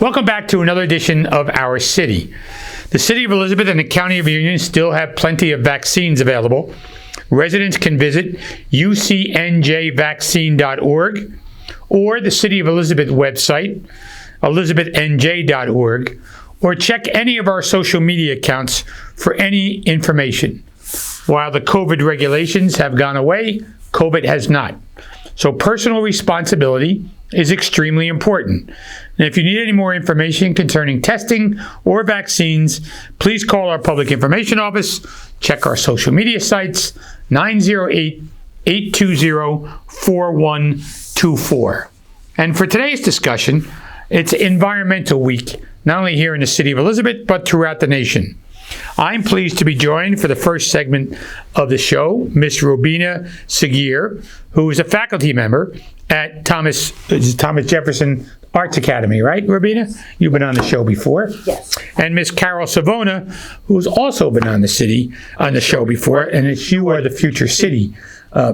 Welcome back to another edition of Our City. The City of Elizabeth and the County of Union still have plenty of vaccines available. Residents can visit ucnjvaccine.org or the City of Elizabeth website, elizabethnj.org, or check any of our social media accounts for any information. While the COVID regulations have gone away, COVID has not. So personal responsibility is extremely important. And if you need any more information concerning testing or vaccines, please call our Public Information Office, check our social media sites, 908-820-4124. And for today's discussion, it's Environmental Week, not only here in the City of Elizabeth, but throughout the nation. I'm pleased to be joined for the first segment of the show, Miss Rubina Saghir, who is a faculty member at Thomas Jefferson Arts Academy, right, Rubina? You've been on the show before. Yes. And Miss Carol Savona, who's also been on the show before, and you are the future city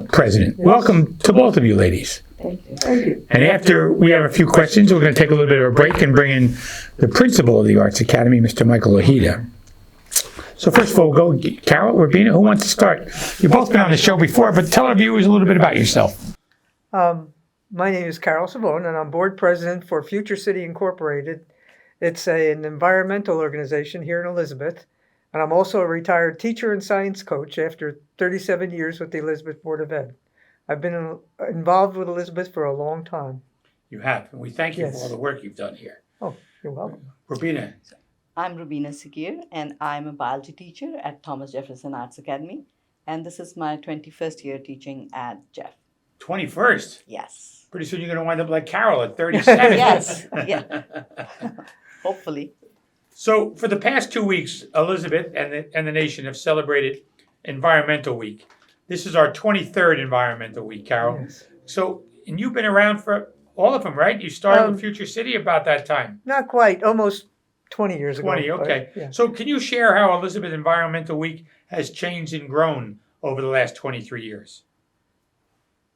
president. Yes. Welcome to both of you, ladies. Thank you. Thank you. And after we have a few questions, we're going to take a little bit of a break and bring in the principal of the Arts Academy, Mr. Michael Ojeda. So first of all, go Carol, Rubina, who wants to start? You've both been on the show before, but tell our viewers a little bit about yourself. My name is Carol Savona, and I'm board president for Future City Incorporated. It's an environmental organization here in Elizabeth, and I'm also a retired teacher and science coach after 37 years with the Elizabeth Board of Ed. I've been involved with Elizabeth for a long time. You have, and we thank you Yes. for all the work you've done here. Oh, you're welcome. Rubina. I'm Rubina Saghir, and I'm a biology teacher at Thomas Jefferson Arts Academy. And this is my 21st year teaching at Jeff. 21st? Yes. Pretty soon you're going to wind up like Carol at 37. Yes. Yeah. Hopefully. So for the past 2 weeks, Elizabeth and the nation have celebrated Environmental Week. This is our 23rd Environmental Week, Carol. Yes. So, and you've been around for all of them, right? You started with Future City about that time. Not quite, almost 20 years ago. 20, okay. But, yeah. So can you share how Elizabeth Environmental Week has changed and grown over the last 23 years?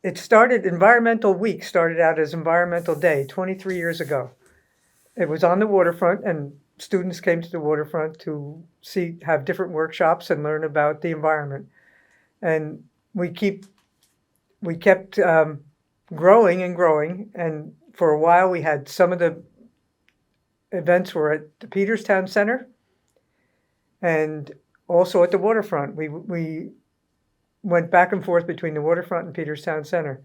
Environmental Week started out as Environmental Day 23 years ago. It was on the waterfront, and students came to the waterfront to have different workshops and learn about the environment. And we kept growing and growing, and for a while we had some of the events were at the Peterstown Center and also at the waterfront. We went back and forth between the waterfront and Peterstown Center.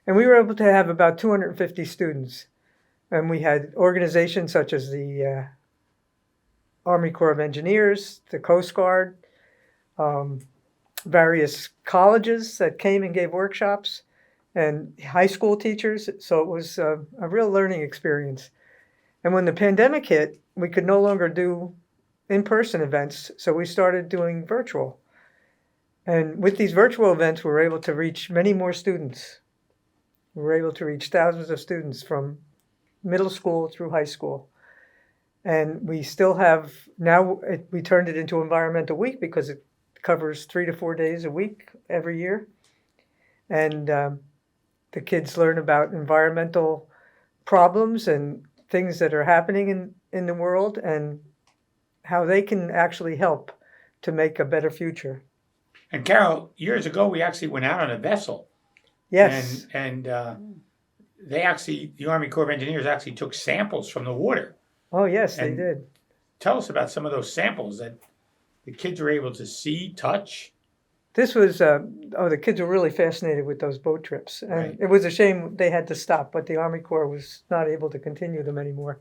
And we were able to have about 250 students. And we had organizations such as the Army Corps of Engineers, the Coast Guard, various colleges that came and gave workshops, and high school teachers. So it was a real learning experience. And when the pandemic hit, we could no longer do in-person events, so we started doing virtual. And with these virtual events, we were able to reach many more students. We were able to reach thousands of students from middle school through high school. And we still have, we turned it into Environmental Week because it covers 3 to 4 days a week every year. And the kids learn about environmental problems and things that are happening in the world and how they can actually help to make a better future. And Carol, years ago, we actually went out on a vessel. Yes. And the Army Corps of Engineers actually took samples from the water. Oh, yes, they did. Tell us about some of those samples that the kids were able to see, touch. This was, the kids were really fascinated with those boat trips. And Right. It was a shame they had to stop, but the Army Corps was not able to continue them anymore.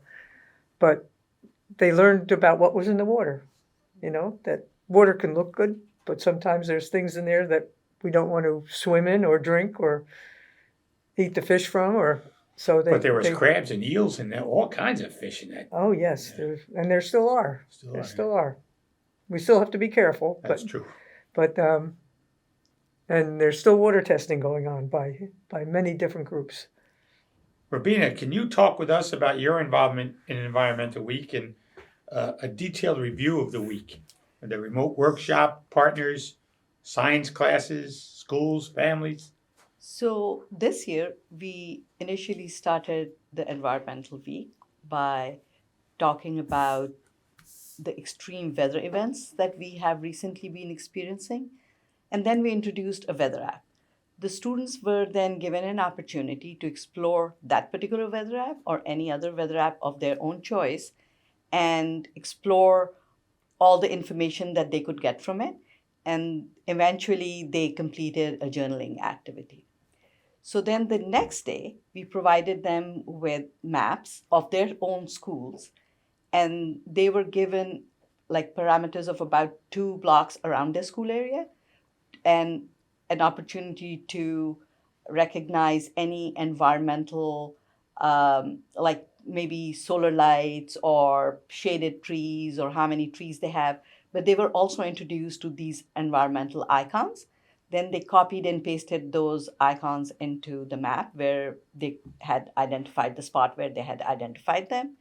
But they learned about what was in the water, that water can look good, but sometimes there's things in there that we don't want to swim in or drink or eat the fish from or So But there was crabs and eels and all kinds of fish in that. Oh yes, and there still are. There still are. We still have to be careful. That's true. But and there's still water testing going on by many different groups. Rubina, can you talk with us about your involvement in Environmental Week and a detailed review of the week? The remote workshop, partners, science classes, schools, families? So this year, we initially started the Environmental Week by talking about the extreme weather events that we have recently been experiencing. And then we introduced a weather app. The students were then given an opportunity to explore that particular weather app or any other weather app of their own choice and explore all the information that they could get from it. And eventually they completed a journaling activity. So then the next day, we provided them with maps of their own schools, and they were given like parameters of about 2 blocks around their school area and an opportunity to recognize any environmental, like maybe solar lights or shaded trees or how many trees they have. But they were also introduced to these environmental icons. Then they copied and pasted those icons into the map where they had identified the spot where they had identified them.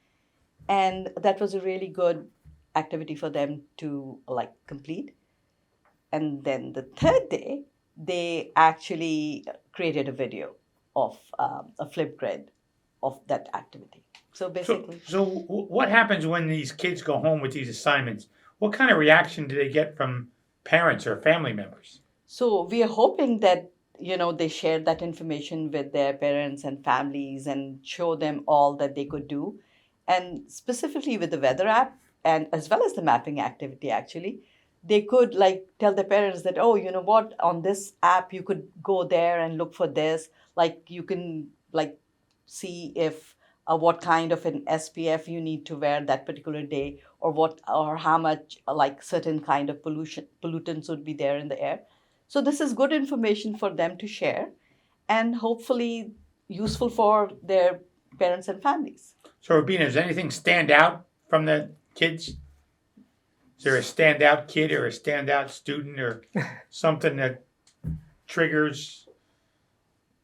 And that was a really good activity for them to like complete. And then the third day, they actually created a video of a flip grid of that activity. So basically. So what happens when these kids go home with these assignments? What kind of reaction do they get from parents or family members? So we are hoping that, they share that information with their parents and families and show them all that they could do. And specifically with the weather app and as well as the mapping activity, actually, they could like tell their parents that, oh, you know what, on this app, you could go there and look for this. Like you can like see if what kind of an SPF you need to wear that particular day or how much like certain kind of pollutants would be there in the air. So this is good information for them to share and hopefully useful for their parents and families. So Rubina, does anything stand out from the kids? Is there a standout kid or a standout student or something that triggers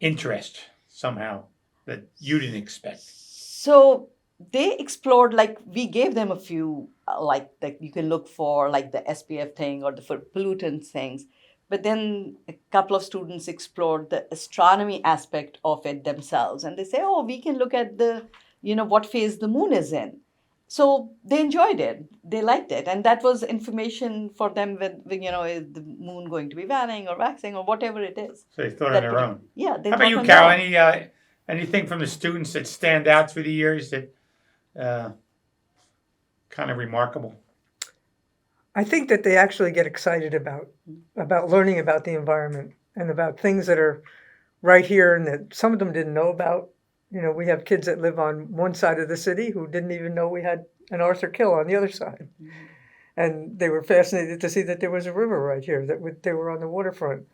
interest somehow that you didn't expect? So they explored, like we gave them a few, like that you can look for, like the SPF thing or the pollutant things. But then a couple of students explored the astronomy aspect of it themselves. And they say, oh, we can look at what phase the moon is in. So they enjoyed it. They liked it. And that was information for them with is the moon going to be waning or waxing or whatever it is. So they thought on their own. Yeah. How about you, Carol? Anything from the students that stand out through the years that kind of remarkable? I think that they actually get excited about learning about the environment and about things that are right here and that some of them didn't know about. We have kids that live on one side of the city who didn't even know we had an Arthur Kill on the other side. Mm-hmm. And they were fascinated to see that there was a river right here, that they were on the waterfront.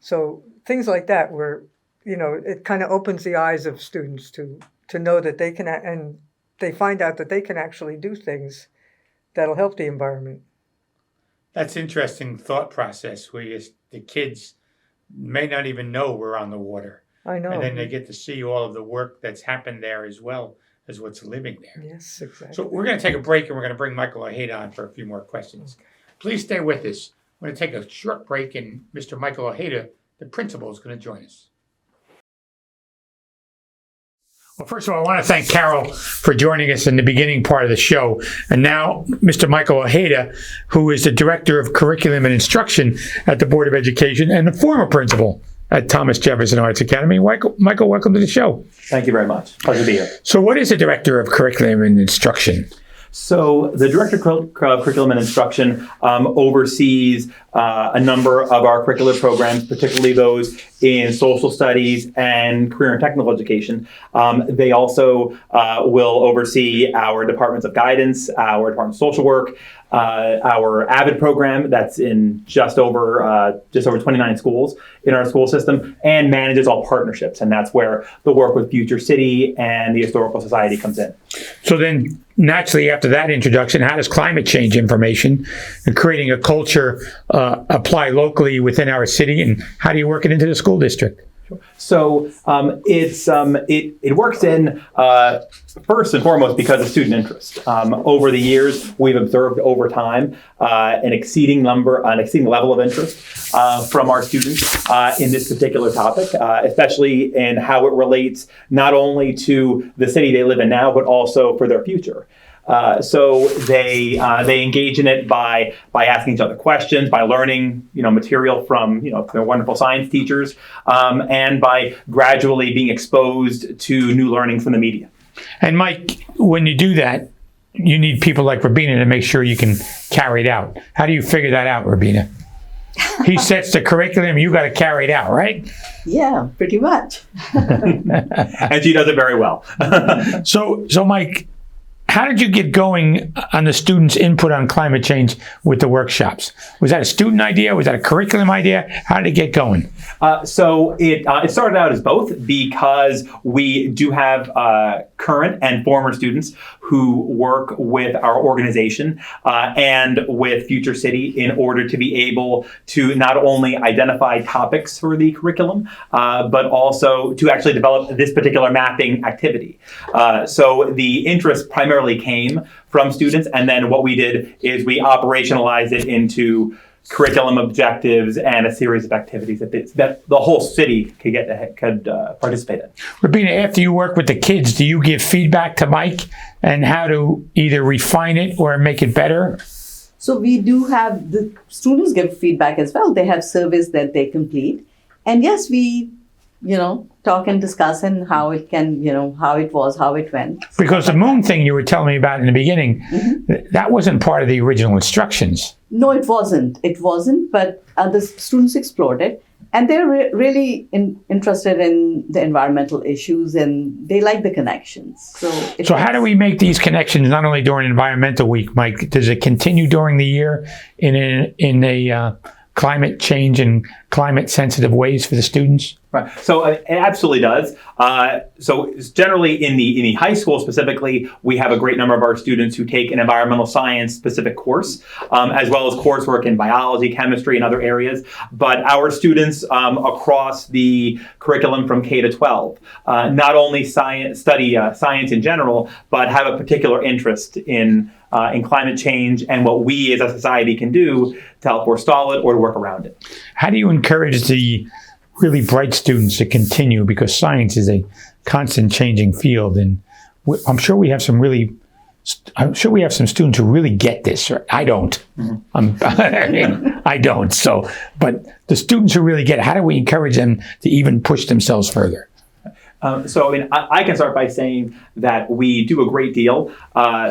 So things like that where, it kind of opens the eyes of students to know that they can, and they find out that they can actually do things that'll help the environment. That's interesting thought process where the kids may not even know we're on the water. I know. And then they get to see all of the work that's happened there as well as what's living there. Yes, exactly. So we're going to take a break and we're going to bring Michael Ojeda on for a few more questions. Okay. Please stay with us. We're going to take a short break and Mr. Michael Ojeda, the principal, is going to join us. Well, first of all, I want to thank Carol for joining us in the beginning part of the show. And now, Mr. Michael Ojeda, who is the Director of Curriculum and Instruction at the Board of Education and the former principal at Thomas Jefferson Arts Academy. Michael, welcome to the show. Thank you very much. Pleasure to be here. So what is the Director of Curriculum and Instruction? So the Director of Curriculum and Instruction oversees a number of our curricular programs, particularly those in social studies and career and technical education. They also will oversee our departments of guidance, our department of social work, our AVID program that's in just over 29 schools in our school system, and manages all partnerships. And that's where the work with Future City and the Historical Society comes in. So then, naturally, after that introduction, how does climate change information and creating a culture apply locally within our city, and how do you work it into the school district? So it works in first and foremost because of student interest. Over the years, we've observed over time an exceeding level of interest from our students in this particular topic, especially in how it relates not only to the city they live in now, but also for their future. So they engage in it by asking each other questions, by learning material from their wonderful science teachers, and by gradually being exposed to new learning from the media. And Mike, when you do that, you need people like Rubina to make sure you can carry it out. How do you figure that out, Rubina? He sets the curriculum, you got to carry it out, right? Yeah, pretty much. And she does it very well. So Mike, how did you get going on the students' input on climate change with the workshops? Was that a student idea? Was that a curriculum idea? How did it get going? So it started out as both, because we do have current and former students who work with our organization and with Future City in order to be able to not only identify topics for the curriculum, but also to actually develop this particular mapping activity. So the interest primarily came from students, and then what we did is we operationalized it into curriculum objectives and a series of activities that the whole city could participate in. Rubina, after you work with the kids, do you give feedback to Mike and how to either refine it or make it better? So we do have the students give feedback as well. They have surveys that they complete. And yes, we, talk and discuss and how it can, how it was, how it went. Because the moon thing you were telling me about in the beginning, that wasn't part of the original instructions. No, it wasn't. It wasn't, but the students explored it. And they're really interested in the environmental issues, and they like the connections. So how do we make these connections not only during Environmental Week, Mike? Does it continue during the year in a climate change and climate sensitive ways for the students? Right. So it absolutely does. So generally in the high school specifically, we have a great number of our students who take an environmental science specific course, as well as coursework in biology, chemistry, and other areas. But our students across the curriculum from K to 12 not only study science in general, but have a particular interest in climate change and what we as a society can do to help forestall it or to work around it. How do you encourage the really bright students to continue, because science is a constant changing field, and I'm sure we have some students who really get this. I don't. I don't. So, but the students who really get it, how do we encourage them to even push themselves further? I can start by saying that we do a great deal,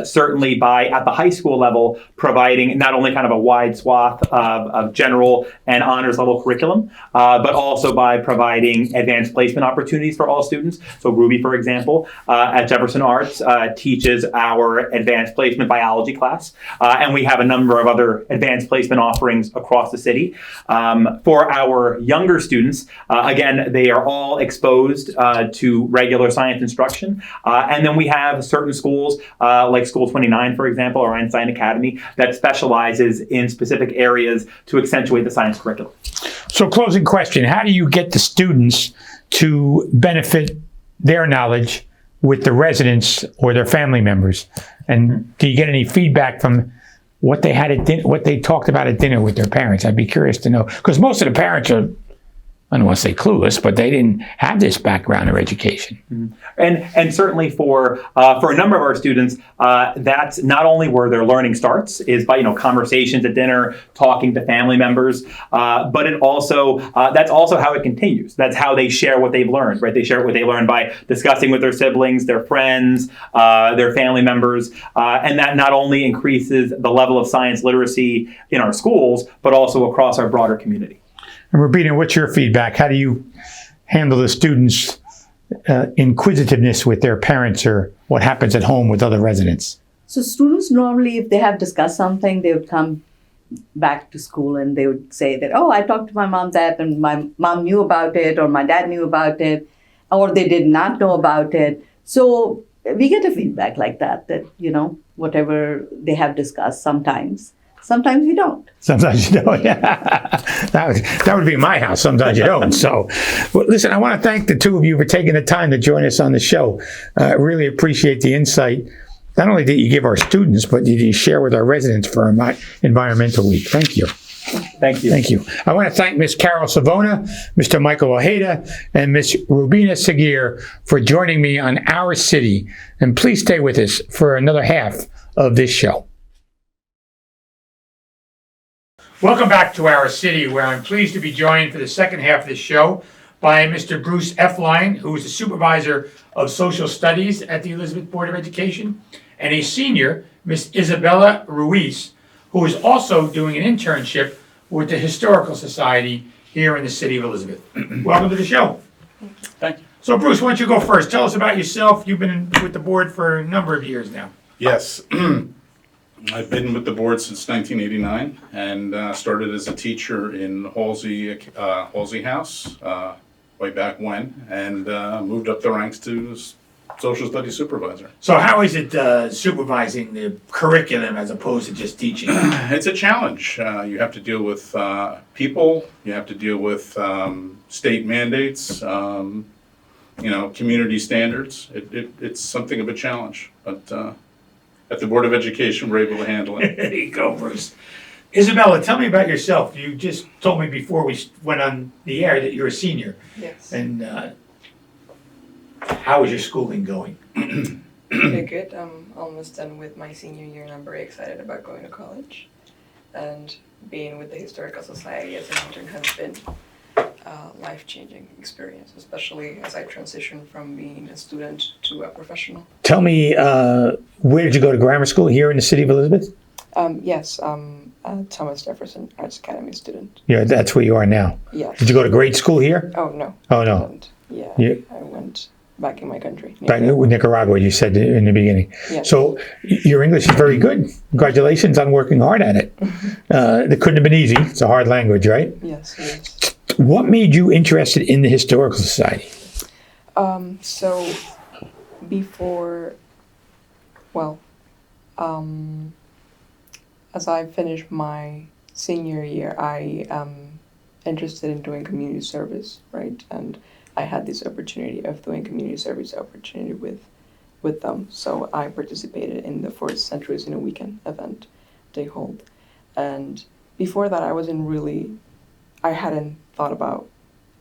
certainly at the high school level, providing not only kind of a wide swath of general and honors level curriculum, but also by providing advanced placement opportunities for all students. So Ruby, for example, at Jefferson Arts teaches our advanced placement biology class, and we have a number of other advanced placement offerings across the city. For our younger students, again, they are all exposed to regular science instruction. And then we have certain schools, like School 29, for example, or Einstein Academy, that specializes in specific areas to accentuate the science curriculum. So closing question, how do you get the students to benefit their knowledge with the residents or their family members? And do you get any feedback from what they had at dinner, what they talked about at dinner with their parents? I'd be curious to know, because most of the parents are, I don't want to say clueless, but they didn't have this background or education. Mm-hmm. And certainly for a number of our students, that's not only where their learning starts, is by conversations at dinner, talking to family members, but that's also how it continues. That's how they share what they've learned, right? They share what they learned by discussing with their siblings, their friends, their family members, and that not only increases the level of science literacy in our schools, but also across our broader community. And Rubina, what's your feedback? How do you handle the students' inquisitiveness with their parents, or what happens at home with other residents? So students normally, if they have discussed something, they would come back to school and they would say that, oh, I talked to my mom that, and my mom knew about it, or my dad knew about it, or they did not know about it. So we get a feedback like that, whatever they have discussed sometimes we don't. Sometimes you don't. That would be my house. Sometimes you don't. So, well, listen, I want to thank the two of you for taking the time to join us on the show. Really appreciate the insight. Not only did you give our students, but did you share with our residents for Environmental Week. Thank you. Thank you. Thank you. I want to thank Ms. Carol Savona, Mr. Michael Ojeda, and Ms. Rubina Saghir for joining me on Our City. And please stay with us for another half of this show. Welcome back to Our City, where I'm pleased to be joined for the second half of the show by Mr. Bruce Elfein, who is the Supervisor of Social Studies at the Elizabeth Board of Education, and a senior, Miss Isabella Ruiz, who is also doing an internship with the Historical Society here in the city of Elizabeth. Welcome to the show. Thank you. So Bruce, why don't you go first? Tell us about yourself. You've been with the board for a number of years now. Yes. I've been with the board since 1989 and started as a teacher in Halsey House way back when, and moved up the ranks to social studies supervisor. So how is it supervising the curriculum as opposed to just teaching? It's a challenge. You have to deal with people. You have to deal with state mandates, community standards. It's something of a challenge, but at the Board of Education, we're able to handle it. There you go, Bruce. Isabella, tell me about yourself. You just told me before we went on the air that you're a senior. Yes. And how is your schooling going? Very good. I'm almost done with my senior year and I'm very excited about going to college. And being with the Historical Society as an intern has been a life-changing experience, especially as I transition from being a student to a professional. Tell me, where did you go to grammar school here in the city of Elizabeth? Yes, I'm a Thomas Jefferson Arts Academy student. Yeah, that's where you are now. Yes. Did you go to grade school here? Oh, no. Oh, no. And, Yeah. I went back in my country. Back in Nicaragua, you said in the beginning. Yes. So your English is very good. Congratulations on working hard at it. It couldn't have been easy. It's a hard language, right? Yes, it is. What made you interested in the Historical Society? So before, as I finished my senior year, I am interested in doing community service, right? And I had this opportunity of doing community service opportunity with them. So I participated in the Fourth Centuries in a Weekend event they hold. And before that, I hadn't thought about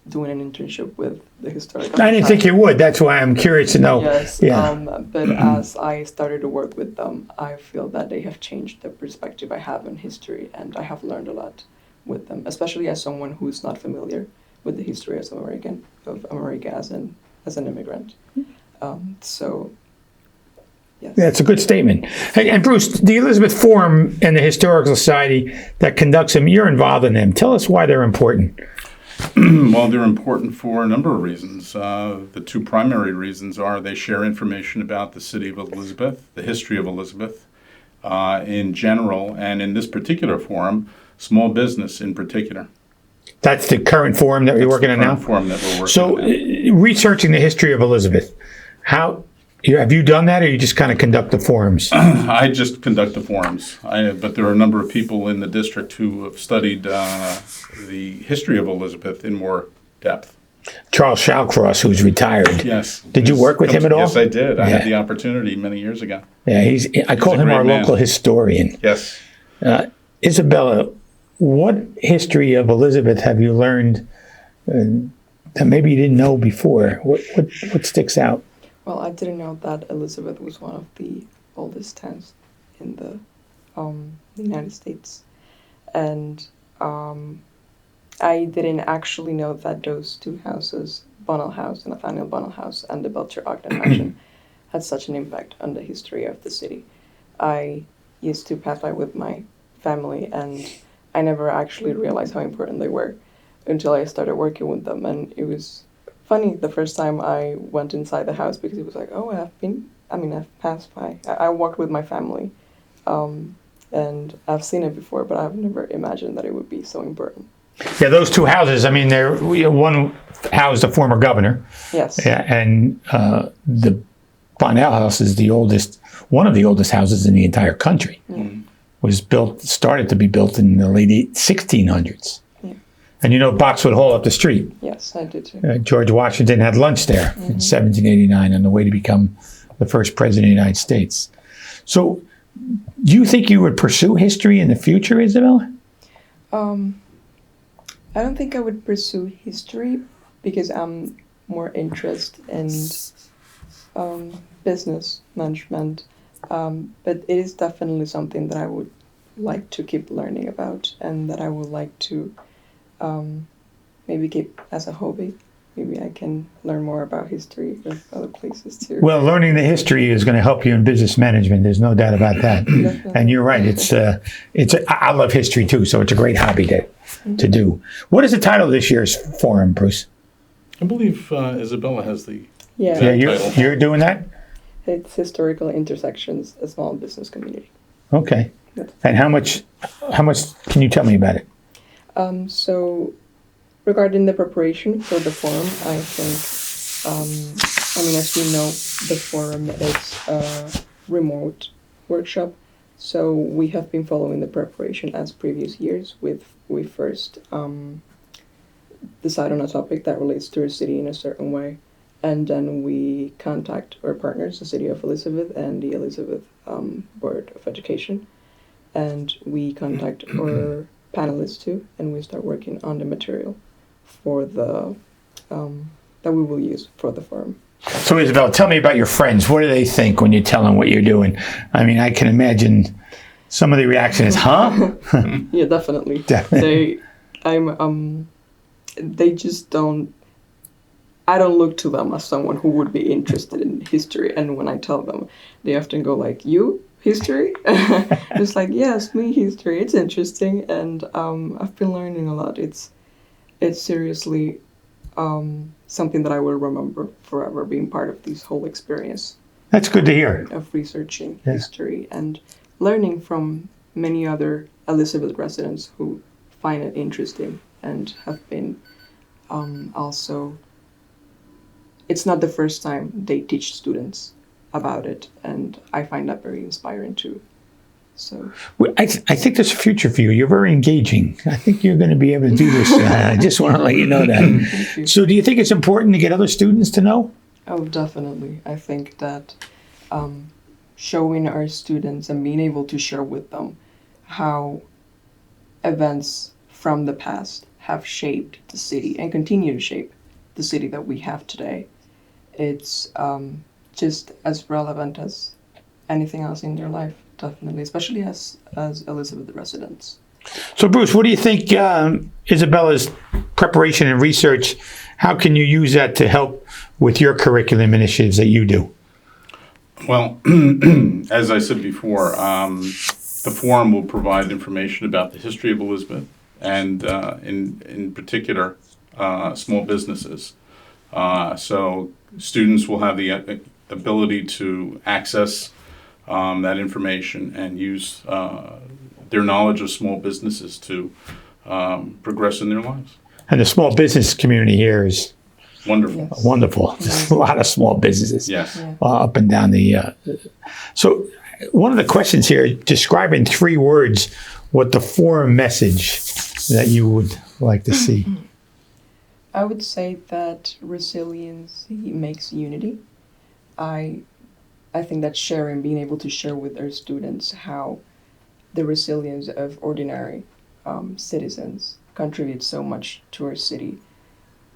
doing an internship with the Historical I didn't think you would. That's why I'm curious to know. Yes, Yeah. but as I started to work with them, I feel that they have changed the perspective I have in history, and I have learned a lot with them, especially as someone who is not familiar with the history of America as an immigrant. So, yes. That's a good statement. Hey, and Bruce, the Elizabeth Forum and the Historical Society that conducts them, you're involved in them. Tell us why they're important. Well, they're important for a number of reasons. The two primary reasons are they share information about the city of Elizabeth, the history of Elizabeth in general, and in this particular forum, small business in particular. That's the current forum that we're working on now? Forum that we're working So, on now. researching the history of Elizabeth, have you done that, or you just kind of conduct the forums? I just conduct the forums, but there are a number of people in the district who have studied the history of Elizabeth in more depth. Charles Shallcross, who's retired. Yes. Did you work with him at all? Yes, I did. I Yeah. had the opportunity many years ago. Yeah, I call him great our man. local historian. Yes. Isabella, what history of Elizabeth have you learned that maybe you didn't know before? What sticks out? Well, I didn't know that Elizabeth was one of the oldest towns in the United States, and I didn't actually know that those two houses, Bunnell House, Nathaniel Bunnell House, and the Belcher Ogden Mansion, had such an impact on the history of the city. I used to pass by with my family, and I never actually realized how important they were. until I started working with them. And it was funny the first time I went inside the house, because it was like, oh, I've passed by. I walked with my family, and I've seen it before, but I've never imagined that it would be so important. Yeah, those two houses, I mean, one housed the former governor. Yes. Yeah, and the Bonnell House is one of the oldest houses in the entire country. Started to be built in the late 1600s. Yeah. And you know Boxwood Hall up the street. Yes, I did too. George Washington had lunch there in 1789 on the way to become the first president of the United States. So, do you think you would pursue history in the future, Isabella? I don't think I would pursue history because I'm more interested in business management. But it is definitely something that I would like to keep learning about, and that I would like to maybe keep as a hobby. Maybe I can learn more about history of other places too. Well, learning the history is going to help you in business management. There's no doubt about that. And you're right. I love history too, so it's a great hobby to do. What is the title of this year's forum, Bruce? I believe Isabella has the Yeah, You're doing that? it's historical intersections, a small business community. Okay. And how much can you tell me about it? So regarding the preparation for the forum, I think, as you know, the forum is a remote workshop. So we have been following the preparation as previous years. We first decide on a topic that relates to our city in a certain way, and then we contact our partners, the City of Elizabeth and the Elizabeth Board of Education, and we contact our panelists too, and we start working on the material for the that we will use for the forum. So, Isabel, tell me about your friends. What do they think when you tell them what you're doing? I mean, I can imagine some of the reaction is, huh? Yeah, definitely. They just don't. I don't look to them as someone who would be interested in history, and when I tell them, they often go like, "You history?" It's like, yes, me history. It's interesting, and I've been learning a lot. It's seriously something that I will remember forever, being part of this whole experience. That's good to hear. Of researching history and learning from many other Elizabeth residents who find it interesting and have been also. It's not the first time they teach students about it, and I find that very inspiring too. So I think there's a future for you. You're very engaging. I think you're going to be able to do this. I just want to let you know that. So do you think it's important to get other students to know? Oh, definitely. I think that showing our students and being able to share with them how events from the past have shaped the city and continue to shape the city that we have today, it's just as relevant as anything else in their life. Definitely, especially as Elizabeth residents. So, Bruce, what do you think Isabella's preparation and research, how can you use that to help with your curriculum initiatives that you do? Well, as I said before, the forum will provide information about the history of Elizabeth and, in particular, small businesses. So students will have the ability to access that information and use their knowledge of small businesses to progress in their lives. And the small business community here is wonderful. Yes. Wonderful. There's a lot of small businesses up and down the. So one of the questions here, describe in 3 words what the forum message that you would like to see. I would say that resiliency makes unity. I think that sharing, being able to share with our students how the resilience of ordinary citizens contributes so much to our city,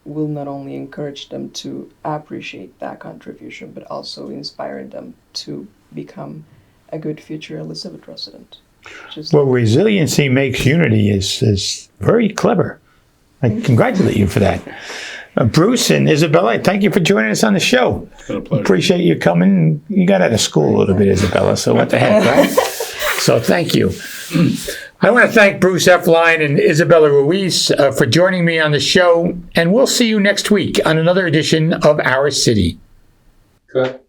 will not only encourage them to appreciate that contribution, but also inspire them to become a good future Elizabeth resident. Well, resiliency makes unity is very clever. I congratulate you for that. Bruce and Isabella, thank you for joining us on the show. It's been a pleasure. Appreciate you coming. You got out of school a little bit, Isabella, so what the heck, right? So thank you. I want to thank Bruce Elfein and Isabella Ruiz for joining me on the show, and we'll see you next week on another edition of Our City. Cut.